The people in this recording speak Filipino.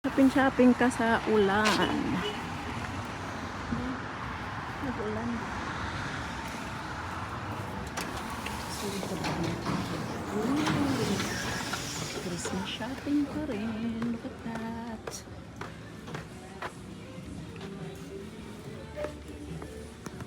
Shopping ka sa ulan. Nag-ulan. Christmas shopping pa rin. Look at that.